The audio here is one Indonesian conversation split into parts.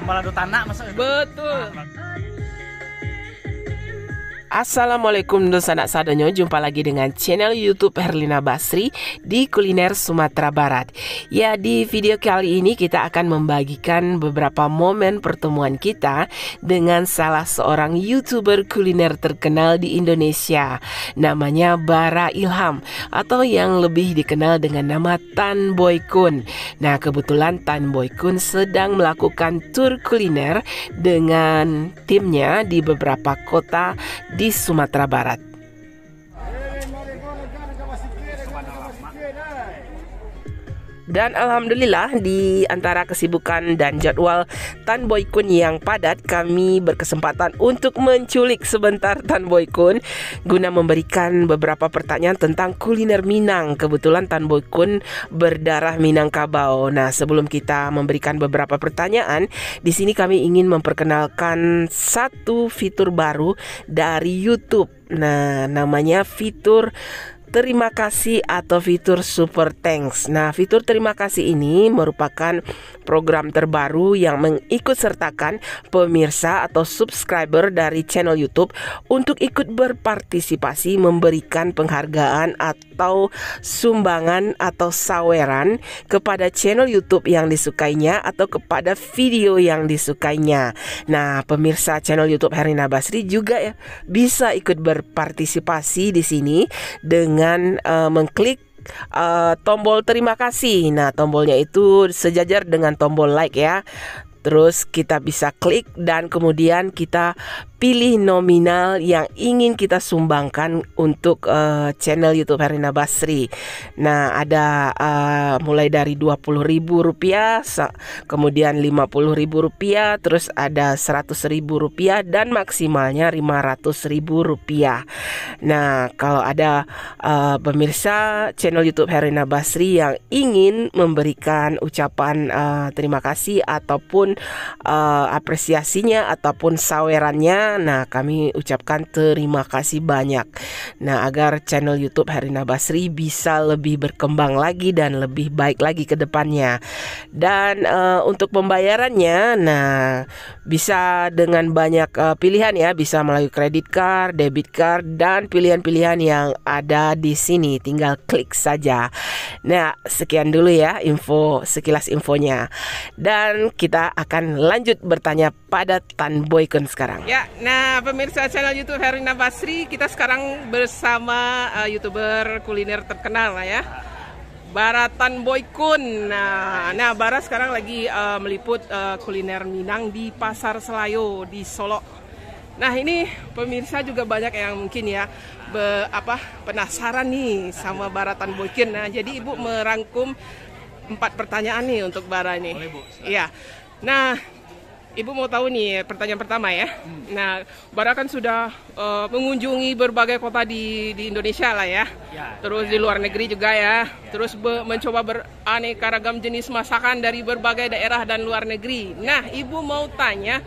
balado tanah masuk. Betul. Assalamualaikum dan sanak sadonyo, jumpa lagi dengan channel YouTube Herlina Basri di Kuliner Sumatera Barat. Ya, di video kali ini kita akan membagikan beberapa momen pertemuan kita dengan salah seorang YouTuber kuliner terkenal di Indonesia. Namanya Bara Ilham atau yang lebih dikenal dengan nama Tan Boy Kun. Nah, kebetulan Tan Boy Kun sedang melakukan tur kuliner dengan timnya di beberapa kota di Sumatera Barat. Dan alhamdulillah di antara kesibukan dan jadwal Tan Boy Kun yang padat, kami berkesempatan untuk menculik sebentar Tan Boy Kun guna memberikan beberapa pertanyaan tentang kuliner Minang. Kebetulan Tan Boy Kun berdarah Minangkabau. Nah, sebelum kita memberikan beberapa pertanyaan, di sini kami ingin memperkenalkan satu fitur baru dari YouTube. Nah, namanya fitur terima kasih atau fitur super thanks. Nah, fitur terima kasih ini merupakan program terbaru yang mengikut sertakan pemirsa atau subscriber dari channel YouTube untuk ikut berpartisipasi memberikan penghargaan atau sumbangan atau saweran kepada channel YouTube yang disukainya atau kepada video yang disukainya. Nah, pemirsa channel YouTube Herlina Basri juga ya bisa ikut berpartisipasi di sini dengan mengklik tombol terima kasih. Nah, tombolnya itu sejajar dengan tombol like ya. Terus kita bisa klik dan kemudian kita pilih nominal yang ingin kita sumbangkan untuk channel YouTube Herlina Basri. Nah, ada mulai dari Rp20.000, kemudian Rp50.000, terus ada Rp100.000 dan maksimalnya Rp500.000. Nah, kalau ada pemirsa channel YouTube Herlina Basri yang ingin memberikan ucapan terima kasih ataupun apresiasinya ataupun sawerannya, nah kami ucapkan terima kasih banyak. Nah, agar channel YouTube Herlina Basri bisa lebih berkembang lagi dan lebih baik lagi ke depannya. Dan untuk pembayarannya, nah bisa dengan banyak pilihan ya, bisa melalui kredit card, debit card, dan pilihan-pilihan yang ada di sini. Tinggal klik saja. Nah, sekian dulu ya sekilas infonya. Dan kita akan lanjut bertanya pada Tan Boy Kun sekarang. Ya, nah pemirsa channel YouTube Herlina Basri, kita sekarang bersama YouTuber kuliner terkenal lah ya, Bara Tan Boy Kun. Nah Bara sekarang lagi meliput kuliner Minang di Pasar Selayo di Solo. Nah, ini pemirsa juga banyak yang mungkin ya penasaran nih sama Bara Tan Boy Kun. Nah, jadi Ibu merangkum 4 pertanyaan nih untuk Bara nih. Boleh, Bu. Iya. Nah, Ibu mau tahu nih pertanyaan pertama ya. Nah, Bara kan sudah mengunjungi berbagai kota di Indonesia lah ya. Terus di luar negeri juga ya. Terus mencoba beraneka ragam jenis masakan dari berbagai daerah dan luar negeri. Nah, Ibu mau tanya,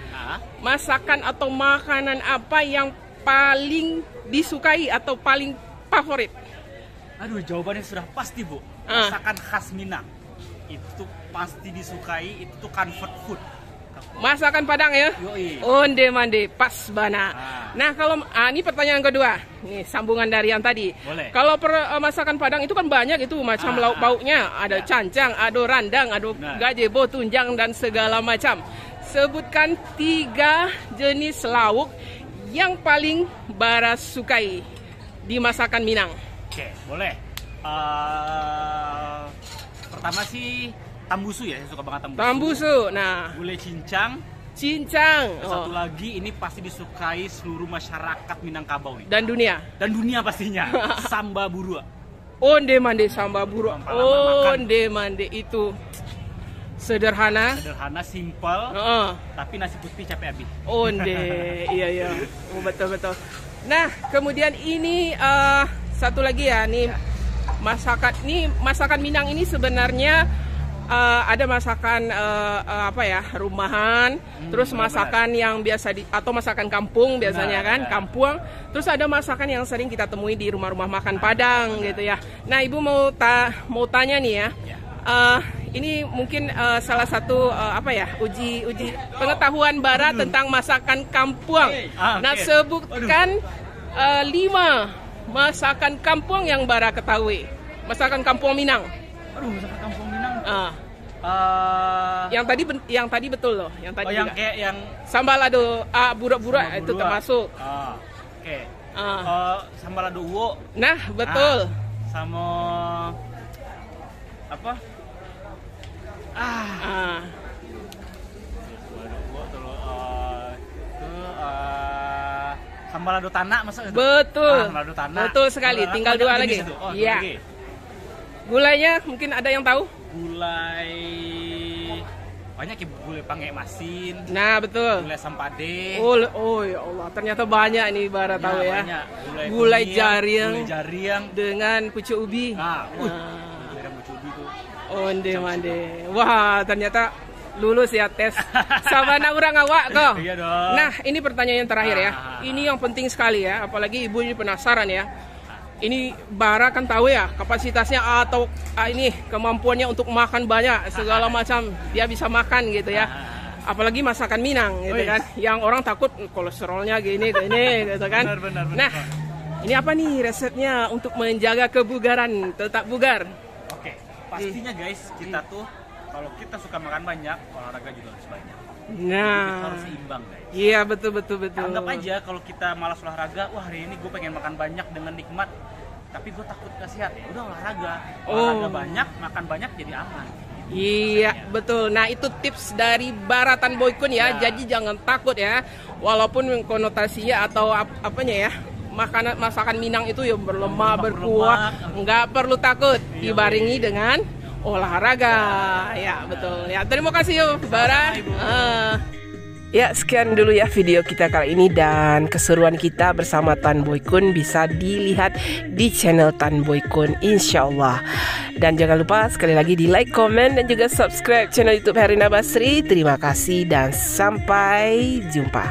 masakan atau makanan apa yang paling disukai atau paling favorit? Aduh, jawabannya sudah pasti, Bu. Masakan khas Minang. Itu pasti disukai, itu tuh comfort food. Masakan Padang ya? Yoi. Onde mande, pas bana. Nah, kalau ini pertanyaan kedua. Nih, sambungan dari yang tadi. Boleh. Kalau masakan Padang itu kan banyak itu macam lauk pauknya. Ada cancang, ada randang, ada gazebo, tunjang dan segala macam. Sebutkan 3 jenis lauk yang paling Bara sukai di masakan Minang. Oke, boleh. Pertama sih tambusu ya, saya suka banget tambusu. Tambusu, nah. Gulai cincang. Satu lagi ini pasti disukai seluruh masyarakat Minangkabau nih. Dan dunia. Dan dunia pastinya. Samba burua. Onde mande samba burua. Onde mande itu sederhana, simple, tapi nasi putih capek habis. Onde, iya. Oh, betul. Nah, kemudian ini satu lagi ya, nih masakan Minang ini sebenarnya ada masakan rumahan, terus masakan yang biasa atau masakan kampung biasanya kampung. Terus ada masakan yang sering kita temui di rumah-rumah makan Padang gitu ya. Nah, Ibu mau tanya nih ya, ini mungkin salah satu apa ya, uji pengetahuan Bara tentang masakan kampung. Nah, sebutkan 5 masakan kampung yang Bara ketahui. Masakan kampung Minang. Aduh, masakan kampung Minang. Yang tadi betul loh, yang tadi yang juga. kayak yang sambal lado burak-burak itu termasuk. Oke. Sambal lado uwo. Nah, betul. Sama apa? Sambal lado tanah masa itu? Betul. Sambal lado tanah. Betul sekali. Tinggal 2 lagi. Iya. Gulainya mungkin ada yang tahu? Gulai banyak ya, gulai pange masin. Nah, betul. Gulai sampade. Oh ya Allah, ternyata banyak nih Bara tahu ya. Gulai jariang dengan pucuk ubi. Jariang pucuk ubi tuh. Onde mande. Wah, ternyata lulus ya tes sama orang awak kok. Iya dong. Nah, ini pertanyaan yang terakhir ya. Ini yang penting sekali ya, apalagi ibu ini penasaran ya. Ini Bara kan tahu ya kapasitasnya atau ini kemampuannya untuk makan banyak segala macam, dia bisa makan gitu ya. Apalagi masakan Minang gitu kan, yang orang takut kolesterolnya gini gitu kan. Benar. Nah, ini apa nih resepnya untuk menjaga kebugaran, tetap bugar? Oke, pastinya guys, kita tuh kalau kita suka makan banyak, olahraga juga harus banyak. Nah, kita harus seimbang guys. Iya betul. Anggap aja kalau kita malas olahraga, wah hari ini gue pengen makan banyak dengan nikmat, tapi gue takut gak sehat, ya udah olahraga banyak, makan banyak jadi aman. Iya betul. Nah itu tips dari Bara Tan Boy Kun ya. Jadi jangan takut ya, walaupun konotasinya atau apanya ya, masakan Minang itu ya berlemak, berkuah, nggak perlu takut, dibarengi dengan olahraga. Ya betul ya. Terima kasih yuk Bara. Ya, sekian dulu ya video kita kali ini, dan keseruan kita bersama Tan Boy Kun bisa dilihat di channel Tan Boy Kun insyaallah. Dan jangan lupa sekali lagi di like, komen, dan juga subscribe channel YouTube Herina Basri. Terima kasih dan sampai jumpa.